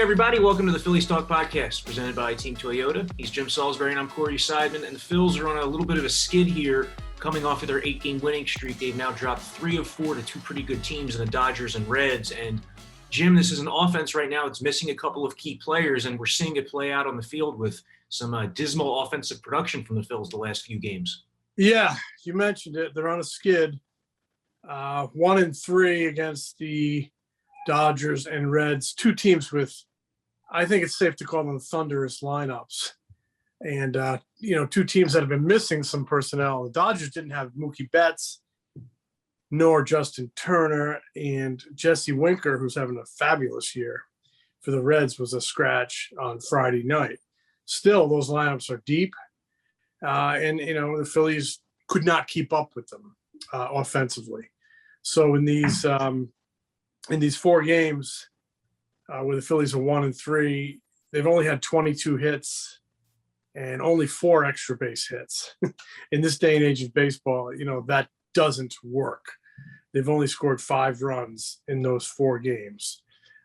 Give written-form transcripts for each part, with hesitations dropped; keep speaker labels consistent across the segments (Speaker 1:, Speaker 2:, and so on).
Speaker 1: Hey everybody, welcome to the Phillies Talk Podcast, presented by Team Toyota. He's Jim Salisbury and I'm Corey Seidman, and the Phils are on a little bit of a skid here, coming off of their 8-game winning streak. They've now dropped 3 of 4 to 2 pretty good teams in the Dodgers and Reds. And Jim, this is an offense right now. It's missing a couple of key players, and we're seeing it play out on the field with some dismal offensive production from the Phils the last few games.
Speaker 2: Yeah, you mentioned it. They're on a skid. 1-3 against the Dodgers and Reds, 2 teams with, I think it's safe to call them thunderous lineups. And, 2 teams that have been missing some personnel. The Dodgers didn't have Mookie Betts, nor Justin Turner, and Jesse Winker, who's having a fabulous year for the Reds, was a scratch on Friday night. Still, those lineups are deep. The Phillies could not keep up with them offensively. So in these 4 games where the Phillies are 1-3, they've only had 22 hits and only 4 extra base hits. In this day and age of baseball, that doesn't work. They've only scored 5 runs in those 4 games.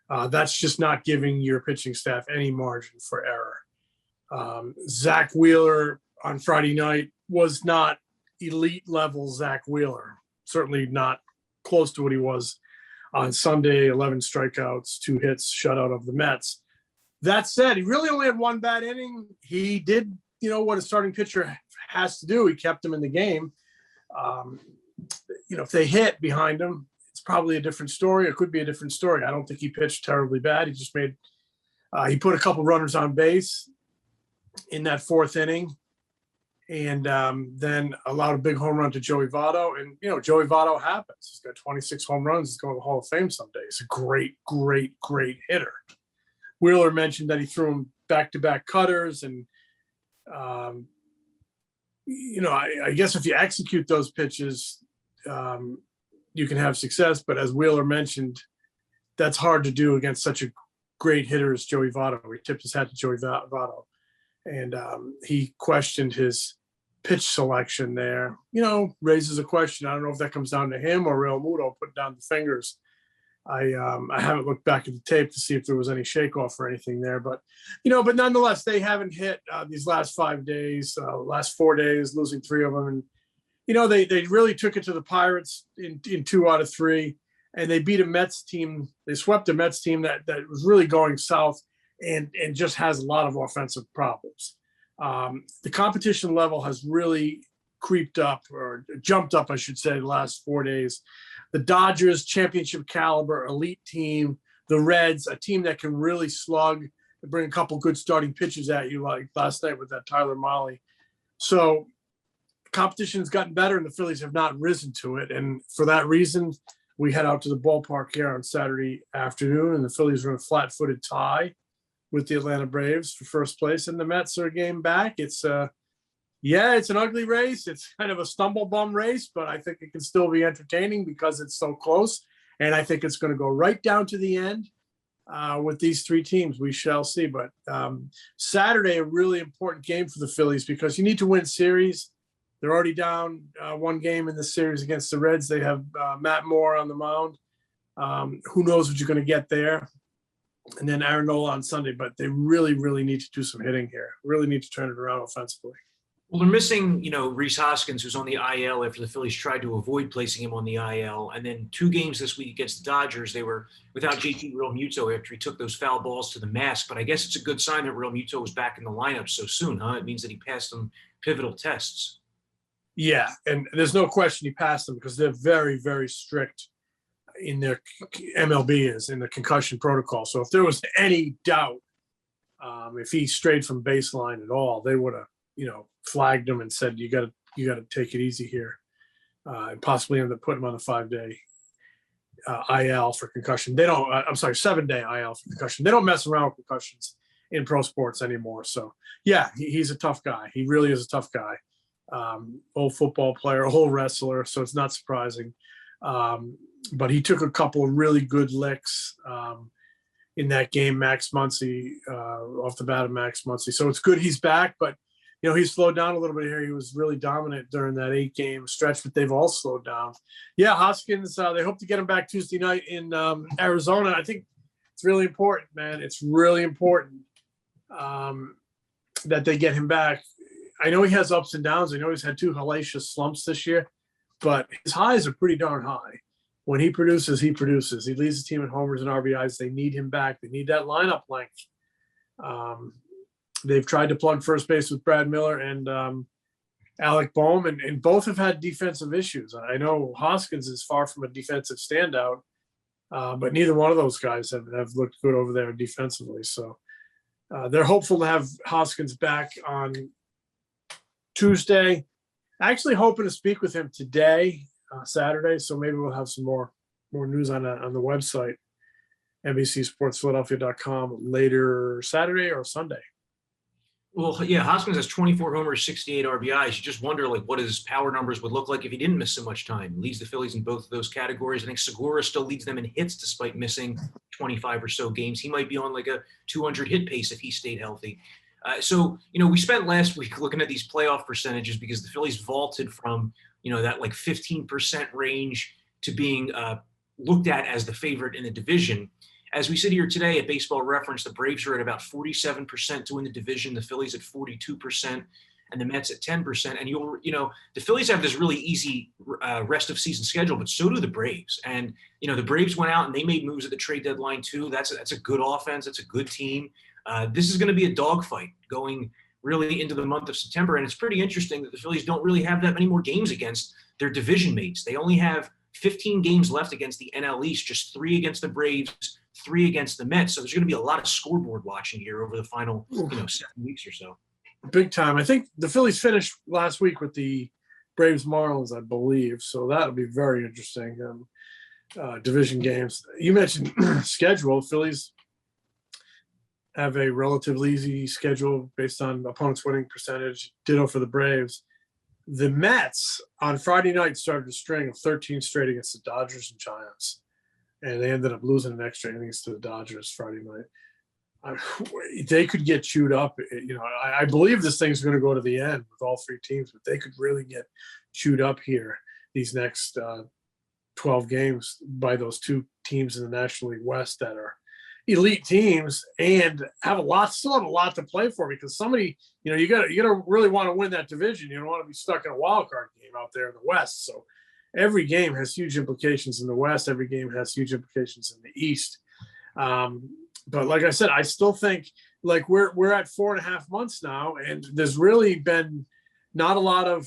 Speaker 2: That's just not giving your pitching staff any margin for error. Zach Wheeler on Friday night was not elite level Zach Wheeler, certainly not close to what he was on Sunday. 11 strikeouts, 2 hits, shutout of the Mets. That said, he really only had 1 bad inning. He did, what a starting pitcher has to do. He kept him in the game. If they hit behind him, it's probably a different story. It could be a different story. I don't think he pitched terribly bad. He just he put a couple runners on base in that 4th inning, and then allowed a big home run to Joey Votto. And, Joey Votto happens. He's got 26 home runs. He's going to the Hall of Fame someday. He's a great, great, great hitter. Wheeler mentioned that he threw him back-to-back cutters. And, I guess if you execute those pitches, you can have success. But as Wheeler mentioned, that's hard to do against such a great hitter as Joey Votto. He tipped his hat to Joey Votto. And he questioned his pitch selection there. Raises a question. I don't know if that comes down to him or Realmuto putting down the fingers. I haven't looked back at the tape to see if there was any shakeoff or anything there. But nonetheless, they haven't hit these last 5 days, last 4 days, losing 3 of them. And, they really took it to the Pirates in 2 out of 3. And they beat a Mets team. They swept a Mets team that was really going south. And just has a lot of offensive problems. The competition level has really creeped up, or jumped up, I should say, the last 4 days. The Dodgers, championship caliber, elite team. The Reds, a team that can really slug and bring a couple good starting pitches at you, like last night with that Tyler Mahle. So competition has gotten better, and the Phillies have not risen to it. And for that reason, we head out to the ballpark here on Saturday afternoon, and the Phillies are in a flat-footed tie with the Atlanta Braves for first place, and the Mets are a game back. It's an ugly race. It's kind of a stumble bum race, but I think it can still be entertaining because it's so close. And I think it's going to go right down to the end with these 3 teams. We shall see. But Saturday, a really important game for the Phillies because you need to win series. They're already down 1 game in the series against the Reds. They have Matt Moore on the mound. Who knows what you're going to get there. And then Aaron Nola on Sunday, but they really, really need to do some hitting here. Really need to turn it around offensively.
Speaker 1: Well, they're missing, Rhys Hoskins, who's on the IL after the Phillies tried to avoid placing him on the IL. And then 2 games this week against the Dodgers, they were without JT Realmuto after he took those foul balls to the mask. But I guess it's a good sign that Realmuto was back in the lineup so soon, huh? It means that he passed some pivotal tests.
Speaker 2: Yeah, and there's no question he passed them because they're very, very strict in their MLB is in the concussion protocol. So if there was any doubt, if he strayed from baseline at all, they would have, flagged him and said, you got to take it easy here, and possibly end up putting him on the 5-day IL for concussion. 7-day IL for concussion. They don't mess around with concussions in pro sports anymore. So yeah, he's a tough guy. He really is a tough guy. Old football player, old wrestler. So it's not surprising. But he took a couple of really good licks in that game, Max Muncy, off the bat of Max Muncy. So it's good he's back, but he's slowed down a little bit here. He was really dominant during that 8-game stretch, but they've all slowed down. Yeah, Hoskins, they hope to get him back Tuesday night in Arizona. I think It's really important, man. It's really important that they get him back. I know he has ups and downs. I know he's had 2 hellacious slumps this year, but his highs are pretty darn high. When he produces, he produces. He leads the team in homers and RBIs. They need him back. They need that lineup length. They've tried to plug first base with Brad Miller and Alec Boehm, and both have had defensive issues. I know Hoskins is far from a defensive standout, but neither one of those guys have looked good over there defensively. So they're hopeful to have Hoskins back on Tuesday. Actually hoping to speak with him today, Saturday. So maybe we'll have some more news on the website, NBCSportsPhiladelphia.com, later Saturday or Sunday.
Speaker 1: Well, yeah, Hoskins has 24 homers, 68 RBIs. You just wonder, like, what his power numbers would look like if he didn't miss so much time. He leads the Phillies in both of those categories. I think Segura still leads them in hits despite missing 25 or so games. He might be on like a 200 hit pace if he stayed healthy. So, we spent last week looking at these playoff percentages because the Phillies vaulted from, that like 15% range to being looked at as the favorite in the division. As we sit here today at Baseball Reference, the Braves are at about 47% to win the division, the Phillies at 42%, and the Mets at 10%. And the Phillies have this really easy rest of season schedule, but so do the Braves. And the Braves went out and they made moves at the trade deadline too. That's a good offense. That's a good team. This is going to be a dogfight going really into the month of September. And it's pretty interesting that the Phillies don't really have that many more games against their division mates. They only have 15 games left against the NL East, just 3 against the Braves, 3 against the Mets. So there's going to be a lot of scoreboard watching here over the final, 7 weeks or so.
Speaker 2: Big time. I think the Phillies finished last week with the Braves Marlins, I believe. So that'll be very interesting. Division games. You mentioned schedule. Phillies have a relatively easy schedule based on opponents' winning percentage. Ditto for the Braves. The Mets on Friday night started a string of 13 straight against the Dodgers and Giants, and they ended up losing an extra innings to the Dodgers Friday night. They could get chewed up. I believe this thing's going to go to the end with all 3 teams, but they could really get chewed up here these next 12 games by those 2 teams in the National League West that are elite teams and still have a lot to play for, because somebody, you gotta really want to win that division. You don't want to be stuck in a wild card game out there in the West. So every game has huge implications in the West. Every game has huge implications in the East. But like I said, I still think like we're at 4.5 months now, and there's really been not a lot of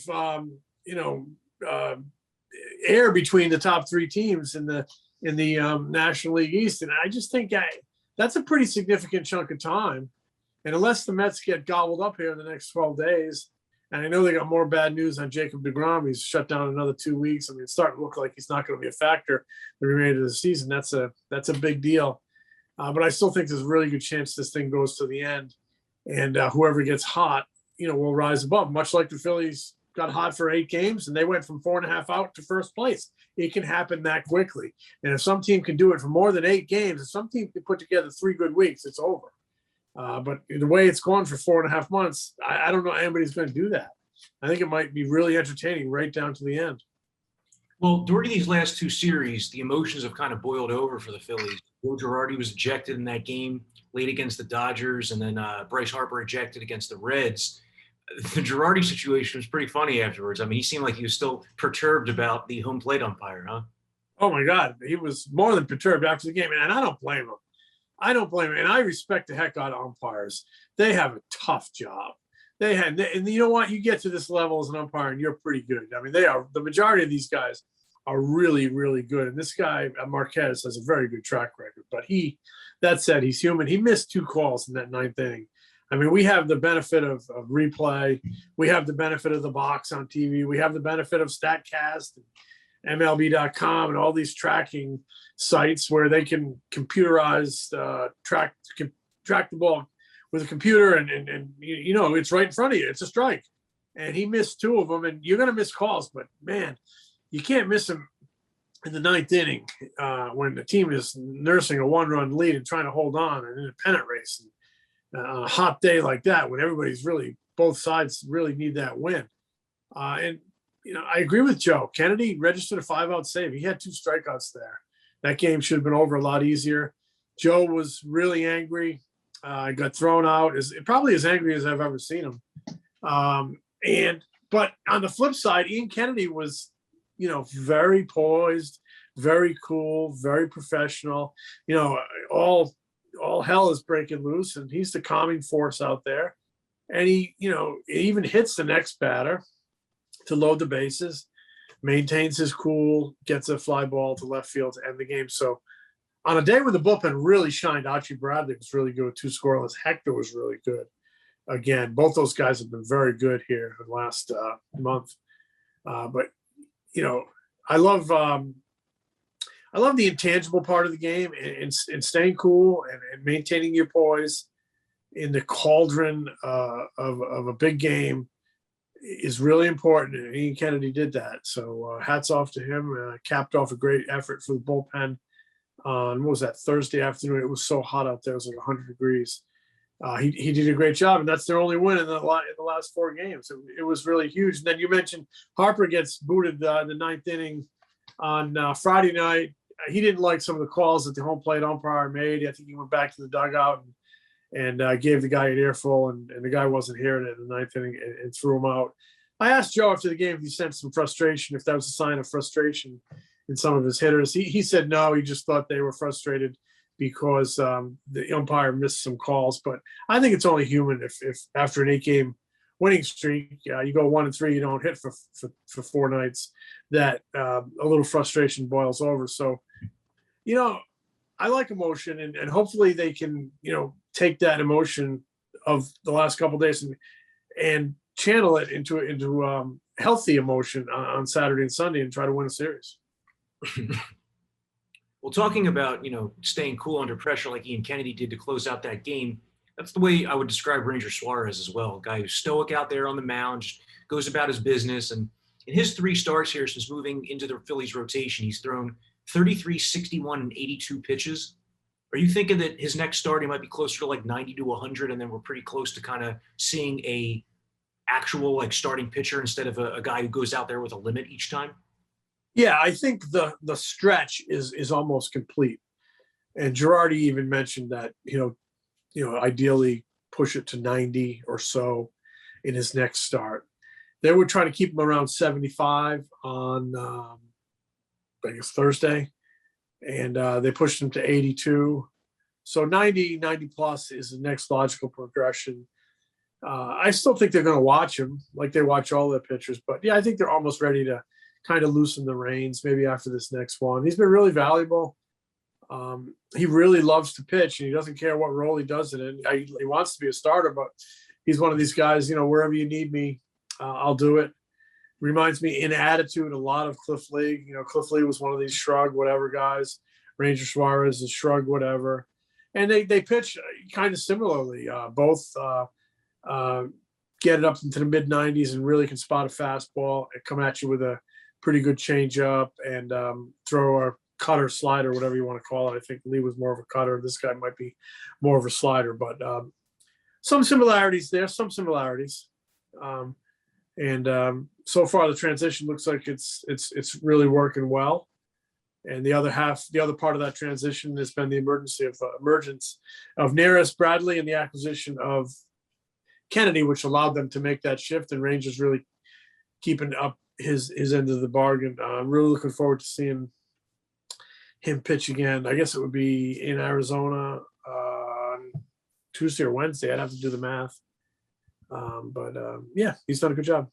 Speaker 2: air between the top 3 teams in the National League East, and I just think that's a pretty significant chunk of time. And unless the Mets get gobbled up here in the next 12 days, and I know they got more bad news on Jacob deGrom, he's shut down another 2 weeks. I mean, it's starting to look like he's not going to be a factor the remainder of the season. That's a big deal. But I still think there's a really good chance this thing goes to the end, and whoever gets hot, will rise above. Much like the Phillies got hot for 8 games, and they went from 4.5 out to first place. It can happen that quickly. And if some team can do it for more than 8 games, if some team can put together 3 good weeks, it's over. But the way it's gone for 4.5 months, I don't know anybody's going to do that. I think it might be really entertaining right down to the end.
Speaker 1: Well, during these last 2 series, the emotions have kind of boiled over for the Phillies. Girardi was ejected in that game late against the Dodgers, and then Bryce Harper ejected against the Reds. The Girardi situation was pretty funny afterwards. I mean, he seemed like he was still perturbed about the home plate umpire, huh?
Speaker 2: Oh, my God. He was more than perturbed after the game, and I don't blame him. And I respect the heck out of umpires. They have a tough job. And you know what? You get to this level as an umpire, and you're pretty good. I mean, the majority of these guys are really, really good. And this guy, Marquez, has a very good track record. But that said, he's human. He missed 2 calls in that 9th inning. I mean, we have the benefit of replay. We have the benefit of the box on TV. We have the benefit of StatCast and MLB.com and all these tracking sites where they can computerize, track the ball with a computer, and it's right in front of you. It's a strike. And he missed 2 of them, and you're going to miss calls, but man, you can't miss them in the 9th inning when the team is nursing a 1-run lead and trying to hold on in a pennant race. On a hot day like that, when everybody's really, both sides really need that win. I agree with Joe. Kennedy registered a 5-out save. He had 2 strikeouts there. That game should have been over a lot easier. Joe was really angry. Got thrown out. Probably as angry as I've ever seen him. But on the flip side, Ian Kennedy was, very poised, very cool, very professional. All hell is breaking loose, and he's the calming force out there. And he even hits the next batter to load the bases, maintains his cool, gets a fly ball to left field to end the game. So on a day where the bullpen really shined, Archie Bradley was really good with 2 scoreless. Hector was really good. Again, both those guys have been very good here in the last month. But I love the intangible part of the game and staying cool and maintaining your poise in the cauldron of a big game is really important. And Ian Kennedy did that. So hats off to him. Capped off a great effort for the bullpen on, what was that, Thursday afternoon? It was so hot out there. It was like 100 degrees. He did a great job, and that's their only win in the last 4 games. It was really huge. And then you mentioned Harper gets booted in the 9th inning on Friday night. He didn't like some of the calls that the home plate umpire made. I think he went back to the dugout and gave the guy an earful, and the guy wasn't hearing it in the 9th inning and threw him out. I asked Joe after the game if he sensed some frustration, if that was a sign of frustration in some of his hitters. He said no, he just thought they were frustrated because the umpire missed some calls. But I think it's only human if after an 8-game winning streak, you go 1-3, you don't hit for 4 nights, that a little frustration boils over. So, I like emotion, and hopefully they can, take that emotion of the last couple of days and channel it into healthy emotion on Saturday and Sunday and try to win a series.
Speaker 1: Well, talking about, staying cool under pressure like Ian Kennedy did to close out that game, that's the way I would describe Ranger Suarez as well. A guy who's stoic out there on the mound, just goes about his business. And in his 3 starts here since moving into the Phillies rotation, he's thrown 33, 61, and 82 pitches. Are you thinking that his next start, he might be closer to like 90 to 100, and then we're pretty close to kind of seeing a actual starting pitcher instead of a guy who goes out there with a limit each time?
Speaker 2: Yeah, I think the stretch is almost complete. And Girardi even mentioned that, ideally push it to 90 or so in his next start. They were trying to keep him around 75 on, I guess, Thursday. And they pushed him to 82. So 90 plus is the next logical progression. I still think they're going to watch him like they watch all their pitchers. But, yeah, I think they're almost ready to kind of loosen the reins maybe after this next one. He's been really valuable. He really loves to pitch, and he doesn't care what role he does it in. He wants to be a starter, but he's one of these guys, wherever you need me, I'll do it. Reminds me in attitude a lot of Cliff Lee. Cliff Lee was one of these shrug whatever guys. Ranger Suarez is shrug whatever. And they pitch kind of similarly. Both get it up into the mid-90s and really can spot a fastball and come at you with a pretty good changeup and throw a cutter, slider, whatever you want to call it. I think Lee was more of a cutter. This guy might be more of a slider, but some similarities there, And so far the transition looks like it's really working well. And the other part of that transition has been the emergence of Nearest Bradley and the acquisition of Kennedy, which allowed them to make that shift. And Rangers really keeping up his end of the bargain. I'm really looking forward to seeing him pitch again. I guess it would be in Arizona on Tuesday or Wednesday. I'd have to do the math. Yeah, he's done a good job.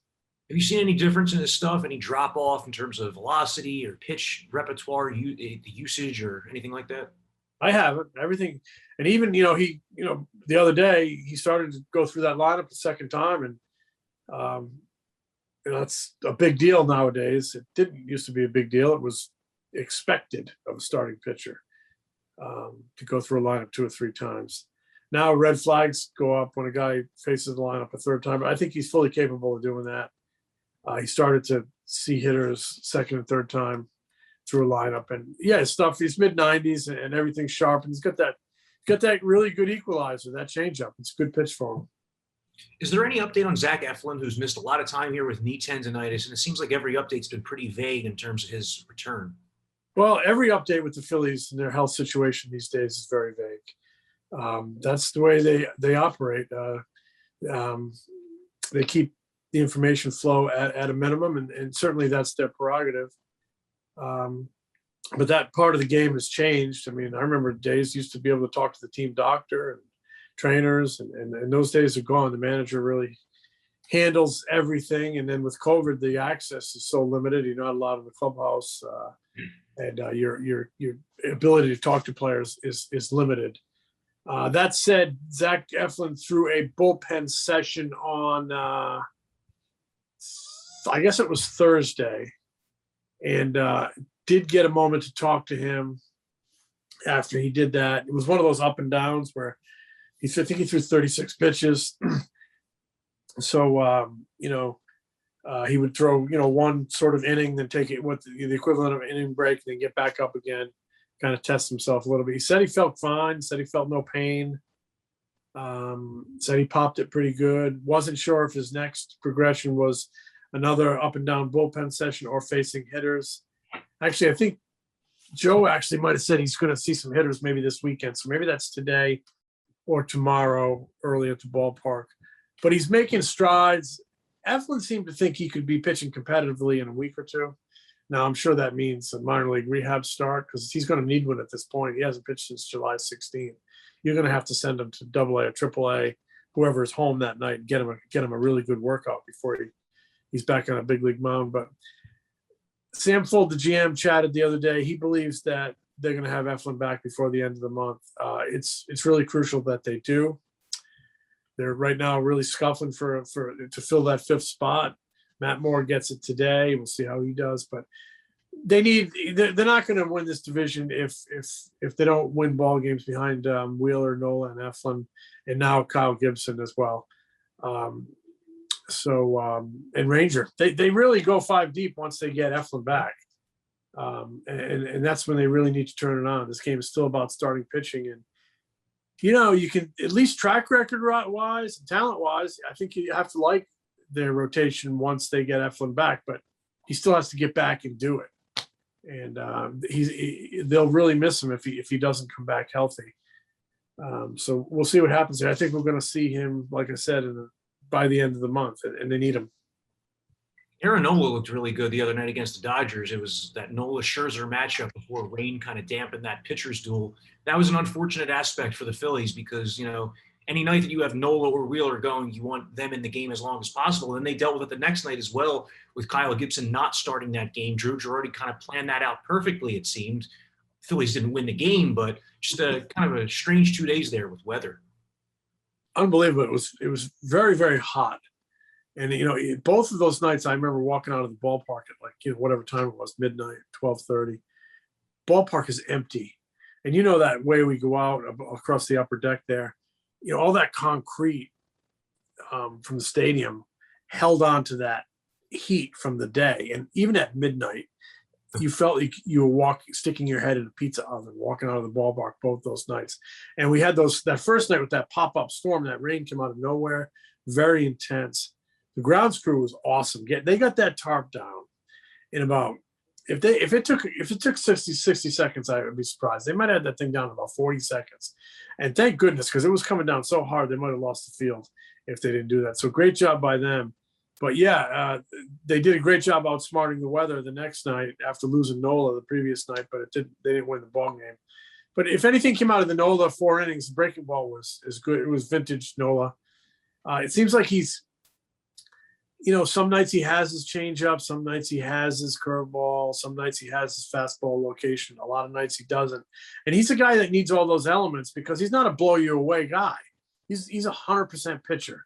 Speaker 1: Have you seen any difference in his stuff? Any drop off in terms of velocity or pitch repertoire, the usage or anything like that?
Speaker 2: I haven't. Everything, and even the other day he started to go through that lineup the second time, and that's a big deal nowadays. It didn't used to be a big deal. It was expected of a starting pitcher to go through a lineup 2 or 3 times. Now red flags go up when a guy faces the lineup a third time. But I think he's fully capable of doing that. He started to see hitters second and third time through a lineup, and his stuff. He's mid-90s and everything's sharp, and he's got that really good equalizer, that changeup. It's a good pitch for him.
Speaker 1: Is there any update on Zach Eflin, who's missed a lot of time here with knee tendonitis, and it seems like every update's been pretty vague in terms of his return?
Speaker 2: Well, every update with the Phillies and their health situation these days is very vague. That's the way they operate. They keep the information flow at a minimum, and certainly that's their prerogative. But that part of the game has changed. I mean, I remember days used to be able to talk to the team doctor and trainers, and those days are gone. The manager really handles everything, and then with COVID, the access is so limited. You're not allowed in the clubhouse, and your ability to talk to players is limited. That said, Zach Eflin threw a bullpen session on, I guess it was Thursday, and did get a moment to talk to him after he did that. It was one of those up and downs where I think he threw 36 pitches. So, he would throw, one sort of inning, then take it with the equivalent of an inning break, then get back up again, kind of test himself a little bit. He said he felt fine, said he felt no pain, said he popped it pretty good. Wasn't sure if his next progression was another up and down bullpen session or facing hitters. Actually, I think Joe actually might have said he's going to see some hitters maybe this weekend. So maybe that's today or tomorrow early at the ballpark. But he's making strides. Eflin seemed to think he could be pitching competitively in a week or two. Now, I'm sure that means a minor league rehab start because he's going to need one at this point. He hasn't pitched since July 16th. You're going to have to send him to AA or AAA, whoever is home that night, and get him a really good workout before he's back on a big league mound. But Sam Fold, the GM, chatted the other day. He believes that they're going to have Eflin back before the end of the month. It's really crucial that they do. They're right now really scuffling to fill that fifth spot. Matt Moore gets it today. We'll see how he does, but they're not going to win this division if they don't win ball games behind Wheeler, Nola, and Eflin, and now Kyle Gibson as well. And Ranger, they really go five deep once they get Eflin back. And that's when they really need to turn it on. This game is still about starting pitching, and you can at least track record wise and talent wise. I think you have to like their rotation once they get Eflin back, but he still has to get back and do it. And they'll really miss him if he doesn't come back healthy. So we'll see what happens there. I think we're going to see him, like I said, by the end of the month, and they need him.
Speaker 1: Aaron Nola looked really good the other night against the Dodgers. It was that Nola-Scherzer matchup before rain kind of dampened that pitcher's duel. That was an unfortunate aspect for the Phillies because, any night that you have Nola or Wheeler going, you want them in the game as long as possible. And they dealt with it the next night as well with Kyle Gibson not starting that game. Drew Girardi kind of planned that out perfectly, it seemed. Phillies didn't win the game, but just a kind of a strange 2 days there with weather.
Speaker 2: Unbelievable. It was very, very hot. And, both of those nights, I remember walking out of the ballpark at whatever time it was, midnight, 12:30. Ballpark is empty. And that way we go out across the upper deck there, all that concrete from the stadium held on to that heat from the day. And even at midnight, you felt like you were sticking your head in a pizza oven, walking out of the ballpark both those nights. And we had that first night with that pop-up storm, that rain came out of nowhere, very intense. The grounds crew was awesome. They got that tarp down in about, if it took 60 seconds, I would be surprised. They might have had that thing down in about 40 seconds. And thank goodness, because it was coming down so hard, they might have lost the field if they didn't do that. So great job by them. But yeah, they did a great job outsmarting the weather the next night after losing Nola the previous night, but they didn't win the ball game. But if anything came out of the Nola 4 innings, the breaking ball was good. It was vintage Nola. It seems like he's, some nights he has his changeup, some nights he has his curveball, some nights he has his fastball location. A lot of nights he doesn't. And he's a guy that needs all those elements because he's not a blow you away guy. He's 100% pitcher.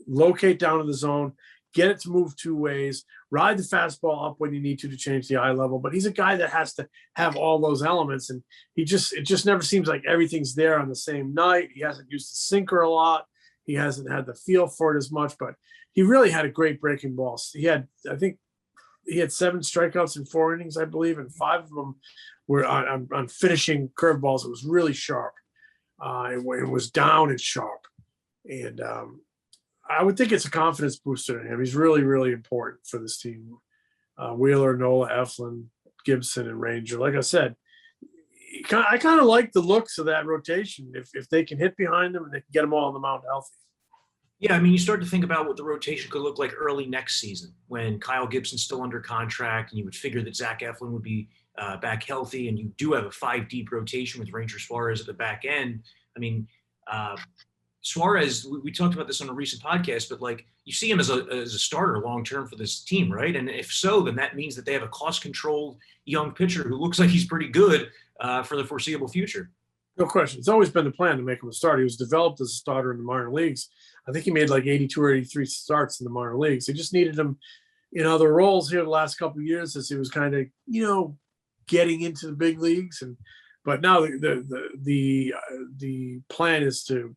Speaker 2: Locate down in the zone, get it to move two ways, ride the fastball up when you need to change the eye level. But he's a guy that has to have all those elements, and it just never seems like everything's there on the same night. He hasn't used the sinker a lot. He hasn't had the feel for it as much, but he really had a great breaking ball. I think he had 7 strikeouts in 4 innings, I believe, and 5 of them were on finishing curveballs. It was really sharp. It was down and sharp. And I would think it's a confidence booster to him. He's really, really important for this team. Wheeler, Nola, Eflin, Gibson and Ranger. Like I said, I kind of like the looks of that rotation if they can hit behind them and they can get them all on the mound healthy.
Speaker 1: Yeah, I mean, you start to think about what the rotation could look like early next season when Kyle Gibson's still under contract, and you would figure that Zach Eflin would be back healthy, and you do have a 5-deep rotation with Ranger Suarez at the back end. I mean, Suarez, we talked about this on a recent podcast, but like you see him as a starter long term for this team, right? And if so, then that means that they have a cost-controlled young pitcher who looks like he's pretty good for the foreseeable future.
Speaker 2: No question. It's always been the plan to make him a starter. He was developed as a starter in the minor leagues. I think he made like 82 or 83 starts in the minor leagues. They just needed him in other roles here the last couple of years as he was kind of, getting into the big leagues. But now the plan is to,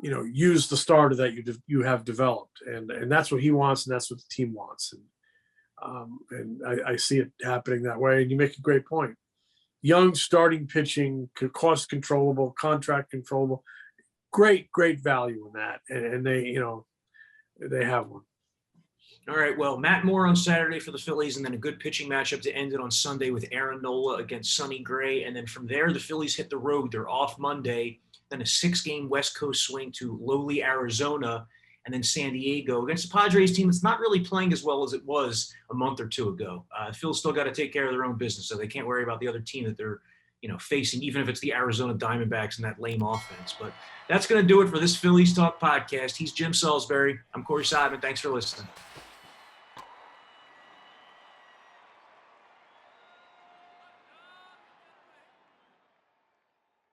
Speaker 2: use the starter that you have developed, and that's what he wants, and that's what the team wants. And I see it happening that way. And you make a great point. Young starting pitching, cost controllable, contract controllable, great value in that. And they have one.
Speaker 1: All right, well, Matt Moore on Saturday for the Phillies, and then a good pitching matchup to end it on Sunday with Aaron Nola against Sonny Gray. And then from there, the Phillies hit the road. They're off Monday, then a 6-game West Coast swing to lowly Arizona, and then San Diego against the Padres team that's not really playing as well as it was a month or two ago. Phil's still got to take care of their own business, so they can't worry about the other team that they're facing, even if it's the Arizona Diamondbacks and that lame offense. But that's going to do it for this Phillies Talk podcast. He's Jim Salisbury. I'm Corey Seidman. Thanks for listening.